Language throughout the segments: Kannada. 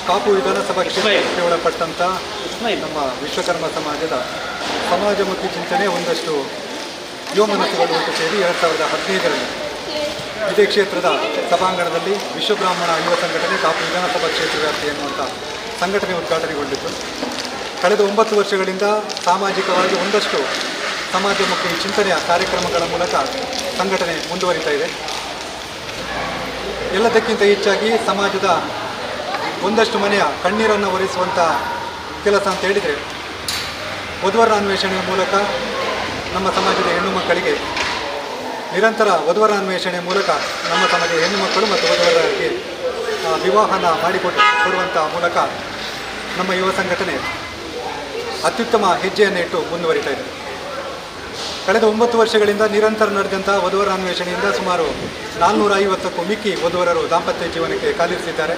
ಕಾಪು ವಿಧಾನಸಭಾ ಕ್ಷೇತ್ರಕ್ಕೆ ಒಳಪಟ್ಟಂಥ ನಮ್ಮ ವಿಶ್ವಕರ್ಮ ಸಮಾಜದ ಸಮಾಜಮುಖಿ ಚಿಂತನೆ ಒಂದಷ್ಟು ಯುವ ಮನಸ್ಸುಗಳು ಒಟ್ಟು ಸೇರಿ 2015ರಲ್ಲಿ ಇದೇ ಕ್ಷೇತ್ರದ ಸಭಾಂಗಣದಲ್ಲಿ ವಿಶ್ವಬ್ರಾಹ್ಮಣ ಯುವ ಸಂಘಟನೆ ಕಾಪು ವಿಧಾನಸಭಾ ಕ್ಷೇತ್ರ ವ್ಯಾಪ್ತಿ ಎನ್ನುವಂಥ ಸಂಘಟನೆ ಉದ್ಘಾಟನೆಗೊಂಡಿತ್ತು. ಕಳೆದ 9 ವರ್ಷಗಳಿಂದ ಸಾಮಾಜಿಕವಾಗಿ ಒಂದಷ್ಟು ಸಮಾಜಮುಖಿ ಚಿಂತನೆಯ ಕಾರ್ಯಕ್ರಮಗಳ ಮೂಲಕ ಸಂಘಟನೆ ಮುಂದುವರಿತಾ ಇದೆ. ಎಲ್ಲದಕ್ಕಿಂತ ಹೆಚ್ಚಾಗಿ ಸಮಾಜದ ಒಂದಷ್ಟು ಮನೆಯ ಕಣ್ಣೀರನ್ನು ಒರೆಸುವಂಥ ಕೆಲಸ ಅಂತ ಹೇಳಿದರೆ ವಧುವರ ಅನ್ವೇಷಣೆಯ ಮೂಲಕ ನಮ್ಮ ಸಮಾಜದ ಹೆಣ್ಣು ಮಕ್ಕಳಿಗೆ ನಿರಂತರ ವಧುವರ ಅನ್ವೇಷಣೆ ಮೂಲಕ ನಮ್ಮ ಸಮಾಜದ ಹೆಣ್ಣು ಮಕ್ಕಳು ಮತ್ತು ವಧುವರರಿಗೆ ವಿವಾಹನ ಕೊಡುವಂಥ ಮೂಲಕ ನಮ್ಮ ಯುವ ಸಂಘಟನೆ ಅತ್ಯುತ್ತಮ ಹೆಜ್ಜೆಯನ್ನು ಇಟ್ಟು ಮುಂದುವರಿತಾ ಇದೆ. ಕಳೆದ 9 ವರ್ಷಗಳಿಂದ ನಿರಂತರ ನಡೆದಂಥ ವಧುವರ ಅನ್ವೇಷಣೆಯಿಂದ ಸುಮಾರು 450ಕ್ಕೂ ಮಿಕ್ಕಿ ವಧುವರರು ದಾಂಪತ್ಯ ಜೀವನಕ್ಕೆ ಕಾಲಿರಿಸಿದ್ದಾರೆ.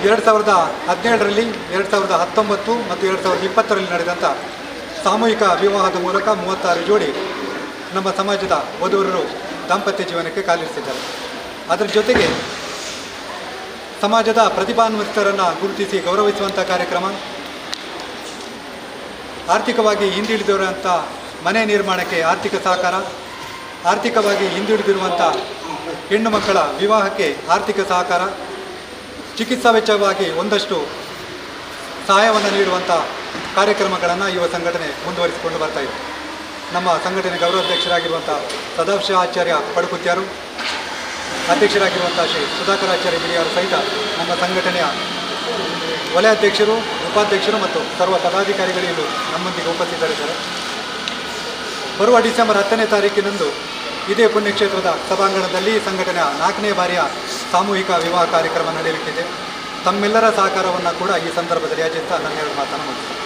2017ರಲ್ಲಿ 2019 ಮತ್ತು 2020ರಲ್ಲಿ ನಡೆದಂಥ ಸಾಮೂಹಿಕ ವಿವಾಹದ ಮೂಲಕ 36 ಜೋಡಿ ನಮ್ಮ ಸಮಾಜದ ವಧುವರರು ದಾಂಪತ್ಯ ಜೀವನಕ್ಕೆ ಕಾಲಿರಿಸಿದ್ದಾರೆ. ಅದರ ಜೊತೆಗೆ ಸಮಾಜದ ಪ್ರತಿಭಾನ್ವಿತರನ್ನು ಗುರುತಿಸಿ ಗೌರವಿಸುವಂಥ ಕಾರ್ಯಕ್ರಮ, ಆರ್ಥಿಕವಾಗಿ ಹಿಂದುಳಿದಿರುವಂಥ ಮನೆ ನಿರ್ಮಾಣಕ್ಕೆ ಆರ್ಥಿಕ ಸಹಕಾರ, ಆರ್ಥಿಕವಾಗಿ ಹಿಂದುಳಿದಿರುವಂಥ ಹೆಣ್ಣು ಮಕ್ಕಳ ವಿವಾಹಕ್ಕೆ ಆರ್ಥಿಕ ಸಹಕಾರ, ಚಿಕಿತ್ಸಾ ವೆಚ್ಚವಾಗಿ ಒಂದಷ್ಟು ಸಹಾಯವನ್ನು ನೀಡುವಂಥ ಕಾರ್ಯಕ್ರಮಗಳನ್ನು ಯುವ ಸಂಘಟನೆ ಮುಂದುವರಿಸಿಕೊಂಡು ಬರ್ತಾಯಿದೆ. ನಮ್ಮ ಸಂಘಟನೆ ಗೌರವಾಧ್ಯಕ್ಷರಾಗಿರುವಂಥ ಸದಾಶಿವ ಆಚಾರ್ಯ ಪಡುಕುತ್ಯಾರು, ಅಧ್ಯಕ್ಷರಾಗಿರುವಂಥ ಶ್ರೀ ಸುಧಾಕರಾಚಾರ್ಯ ಬಿಳಿಯಾರು ಸಹಿತ ನಮ್ಮ ಸಂಘಟನೆಯ ವಲಯಾಧ್ಯಕ್ಷರು, ಉಪಾಧ್ಯಕ್ಷರು ಮತ್ತು ಸರ್ವ ಪದಾಧಿಕಾರಿಗಳು ನಮ್ಮೊಂದಿಗೆ ಉಪಸ್ಥಿತರಿದ್ದಾರೆ. ಬರುವ ಡಿಸೆಂಬರ್ 10ನೇ ತಾರೀಕಿನಂದು ಇದೇ ಪುಣ್ಯಕ್ಷೇತ್ರದ ಸಭಾಂಗಣದಲ್ಲಿ ಸಂಘಟನೆಯ 4ನೇ ಬಾರಿಯ ಸಾಮೂಹಿಕ ವಿವಾಹ ಕಾರ್ಯಕ್ರಮ ನಡೆಯಲಿಕ್ಕಿದೆ. ತಮ್ಮೆಲ್ಲರ ಸಹಕಾರವನ್ನು ಕೂಡ ಈ ಸಂದರ್ಭದಲ್ಲಿ ಯಾಚಿಸ್ತಾ ನನ್ನ 2 ಮಾತನ್ನು ಮುಗಿಸ್ತೇನೆ.